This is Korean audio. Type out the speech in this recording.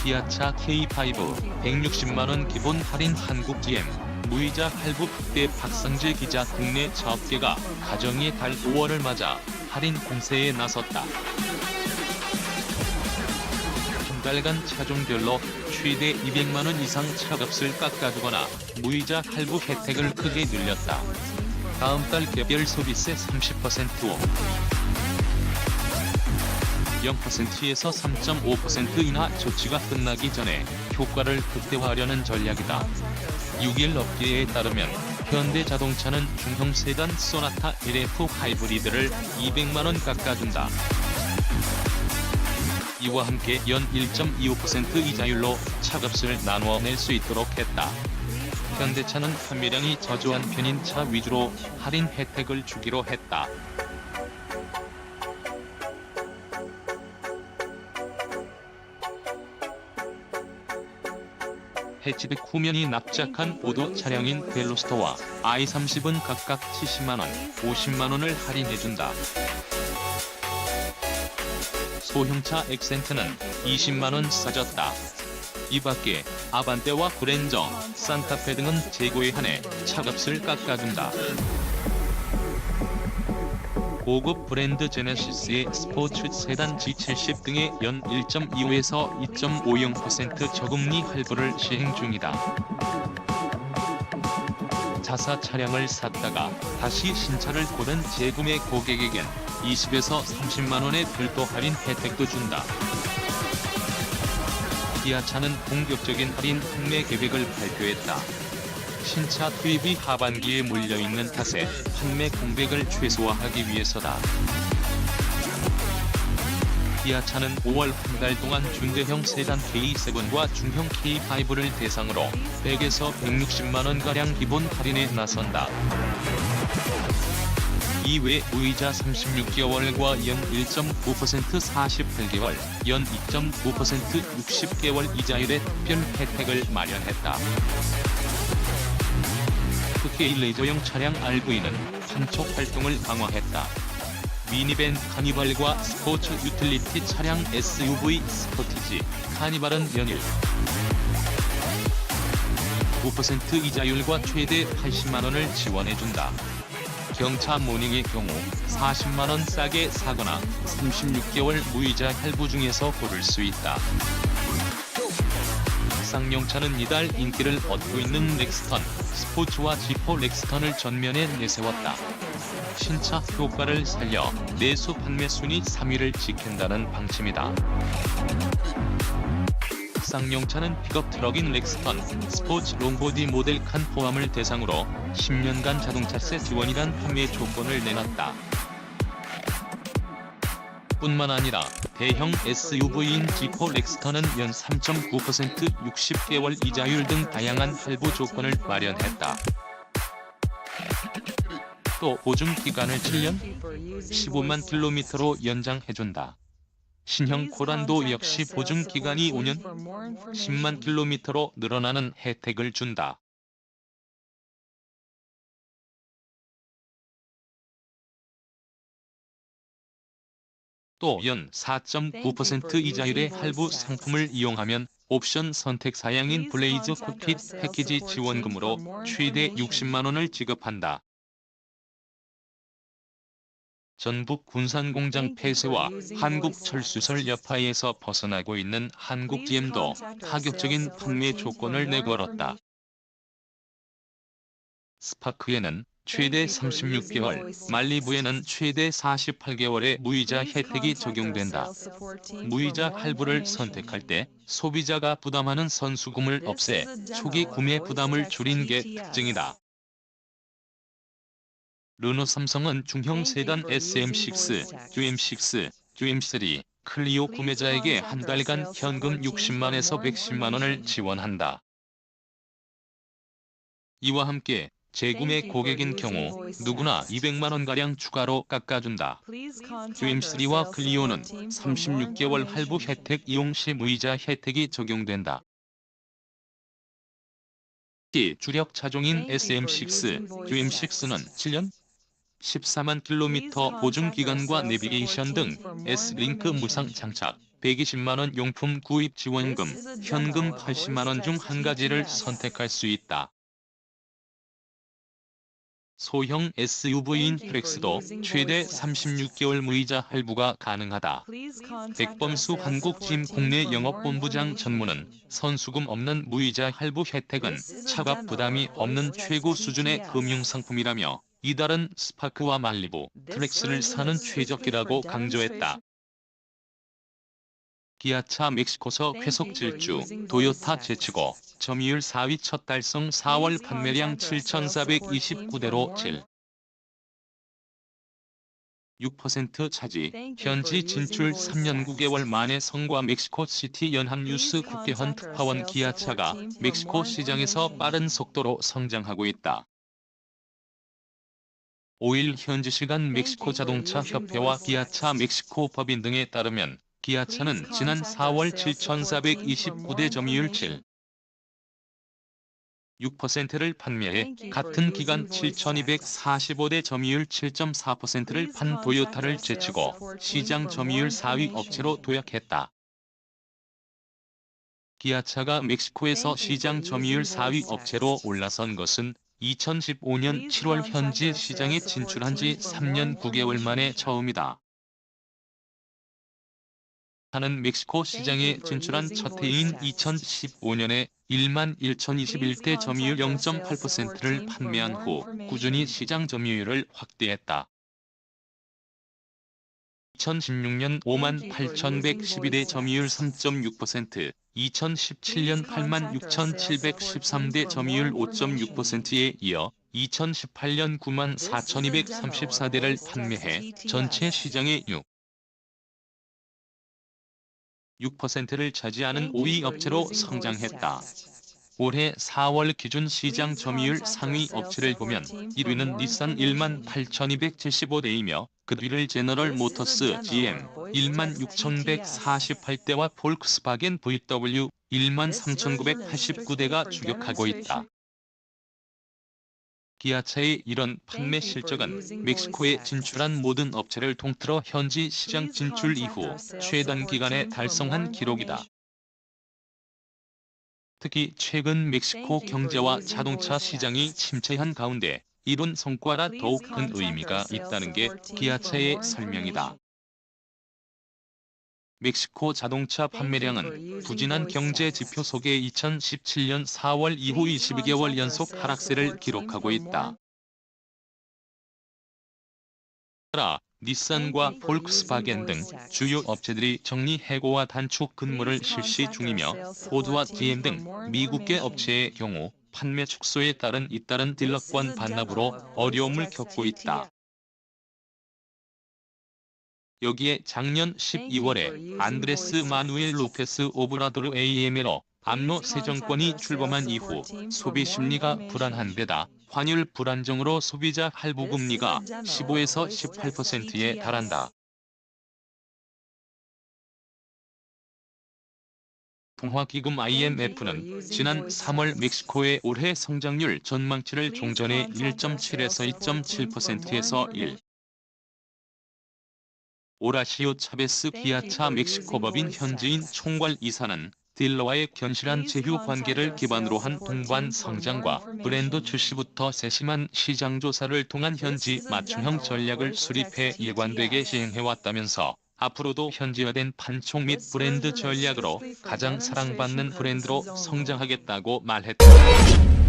기아차 K5 160만원 기본 할인 한국 GM 무이자 할부 때 박상재 기자 국내 차업계가 가정의 달 5월을 맞아 할인 공세에 나섰다. 한 달간 차종별로 최대 200만원 이상 차값을 깎아주거나 무이자 할부 혜택을 크게 늘렸다. 다음 달 개별 소비세 30%오 0%에서 3.5% 인하 조치가 끝나기 전에 효과를 극대화하려는 전략이다. 6일 업계에 따르면 현대자동차는 중형 세단 소나타 LF 하이브리드를 200만원 깎아준다. 이와 함께 연 1.25% 이자율로 차값을 나누어 낼 수 있도록 했다. 현대차는 판매량이 저조한 편인 차 위주로 할인 혜택을 주기로 했다. 해치백 후면이 납작한 5도 차량인 벨로스터와 i30은 각각 70만원, 50만원을 할인해준다. 소형차 액센트는 20만원 싸졌다. 이 밖에 아반떼와 그랜저, 산타페 등은 재고에 한해 차값을 깎아준다. 고급 브랜드 제네시스의 스포츠 세단 G70 등의 연 1.25에서 2.50% 저금리 할부를 시행 중이다. 자사 차량을 샀다가 다시 신차를 고른 재구매 고객에겐 20에서 30만원의 별도 할인 혜택도 준다. 기아차는 본격적인 할인 판매 계획을 발표했다. 신차 투입이 하반기에 몰려있는 탓에 판매 공백을 최소화하기 위해서다. 기아차는 5월 한 달 동안 중대형 세단 K7과 중형 K5를 대상으로 100에서 160만원가량 기본 할인에 나선다. 이외 무이자 36개월과 연 1.9% 48개월, 연 2.9% 60개월 이자율의 특별 혜택을 마련했다. 특히 레저용 차량 RV는 판촉 활동을 강화했다. 미니밴 카니발과 스포츠 유틸리티 차량 SUV 스포티지 카니발은 연일 9% 이자율과 최대 80만원을 지원해준다. 경차 모닝의 경우 40만원 싸게 사거나 36개월 무이자 할부 중에서 고를 수 있다. 쌍용차는 이달 인기를 얻고 있는 렉스턴, 스포츠와 지포 렉스턴을 전면에 내세웠다. 신차 효과를 살려 내수 판매 순위 3위를 지킨다는 방침이다. 쌍용차는 픽업 트럭인 렉스턴, 스포츠 롱보디 모델 칸 포함을 대상으로 10년간 자동차세 지원이란 판매 조건을 내놨다. 뿐만 아니라 대형 SUV인 지포 렉스턴은 연 3.9% 60개월 이자율 등 다양한 할부 조건을 마련했다. 또 보증 기간을 7년, 15만 킬로미터로 연장해준다. 신형 코란도 역시 보증 기간이 5년, 10만 킬로미터로 늘어나는 혜택을 준다. 또 연 4.9% 이자율의 할부 상품을 이용하면 옵션 선택 사양인 블레이즈 콕핏 패키지 지원금으로 최대 60만원을 지급한다. 전북 군산공장 폐쇄와 한국철수설 여파에서 벗어나고 있는 한국 GM도 파격적인 판매 조건을 내걸었다. 스파크에는 최대 36개월, 말리부에는 최대 48개월의 무이자 혜택이 적용된다. 무이자 할부를 선택할 때 소비자가 부담하는 선수금을 없애 초기 구매 부담을 줄인 게 특징이다. 르노 삼성은 중형 세단 SM6, GM6, GM3, 클리오 구매자에게 한 달간 현금 60만에서 110만원을 지원한다. 이와 함께 재구매 고객인 경우 누구나 200만원가량 추가로 깎아준다. GM3와 클리오는 36개월 할부 혜택 이용 시 무이자 혜택이 적용된다. 특히 주력 차종인 SM6, GM6는 7년, 14만 킬로미터 보증기간과 내비게이션 등 S링크 무상 장착, 120만 원 용품 구입 지원금, 현금 80만 원 중 한 가지를 선택할 수 있다. 소형 SUV인 트랙스도 최대 36개월 무이자 할부가 가능하다. 백범수 한국짐 국내 영업본부장 전무는 선수금 없는 무이자 할부 혜택은 차값 부담이 없는 최고 수준의 금융상품이라며 이달은 스파크와 말리부, 트랙스를 사는 최적기라고 강조했다. 기아차 멕시코서 회속 질주, 도요타 제치고 점유율 4위 첫 달성 4월 판매량 7,429대로 6% 차지, 현지 진출 3년 9개월 만에 성과 멕시코시티 연합뉴스 국회헌 특파원 기아차가 멕시코 시장에서 빠른 속도로 성장하고 있다. 5일 현지 시간 멕시코 자동차 협회와 기아차 멕시코 법인 등에 따르면 기아차는 지난 4월 7,429대 점유율 6%를 판매해 같은 기간 7,245대 점유율 7.4%를 판 도요타를 제치고 시장 점유율 4위 업체로 도약했다. 기아차가 멕시코에서 시장 점유율 4위 업체로 올라선 것은 2015년 7월 현지 시장에 진출한 지 3년 9개월 만에 처음이다. 하는 멕시코 시장에 진출한 첫 해인 2015년에 1만 1,021대 점유율 0.8%를 판매한 후 꾸준히 시장 점유율을 확대했다. 2016년 5만 8,112대 점유율 3.6%, 2017년 8만 6,713대 점유율 5.6%에 이어 2018년 9만 4,234대를 판매해 전체 시장의 6%를 차지하는 5위 업체로 성장했다. 올해 4월 기준 시장 점유율 상위 업체를 보면 1위는 닛산 1만 8,275대이며 그 뒤를 제너럴 모터스 GM 1만 6,148대와 볼크스바겐 VW 1만 3,989대가 추격하고 있다. 기아차의 이런 판매 실적은 멕시코에 진출한 모든 업체를 통틀어 현지 시장 진출 이후 최단기간에 달성한 기록이다. 특히 최근 멕시코 경제와 자동차 시장이 침체한 가운데 이룬 성과라 더욱 큰 의미가 있다는 게 기아차의 설명이다. 멕시코 자동차 판매량은 부진한 경제 지표 속에 2017년 4월 이후 22개월 연속 하락세를 기록하고 있다. 따라 닛산과 볼크스바겐 등 주요 업체들이 정리 해고와 단축 근무를 실시 중이며 포드와 GM 등 미국계 업체의 경우 판매 축소에 따른 잇따른 딜러권 반납으로 어려움을 겪고 있다. 여기에 작년 12월에 안드레스 마누엘 로페스 오브라도르 AMLO 암로 새 정권이 출범한 이후 소비 심리가 불안한 데다 환율 불안정으로 소비자 할부 금리가 15에서 18%에 달한다. 통화기금 IMF는 지난 3월 멕시코의 올해 성장률 전망치를 종전에 1.7에서 2.7%에서 1. 오라시오 차베스 기아차 멕시코 법인 현지인 총괄 이사는 딜러와의 견실한 제휴 관계를 기반으로 한 동반 성장과 브랜드 출시부터 세심한 시장 조사를 통한 현지 맞춤형 전략을 수립해 일관되게 시행해왔다면서 앞으로도 현지화된 판촉 및 브랜드 전략으로 가장 사랑받는 브랜드로 성장하겠다고 말했다.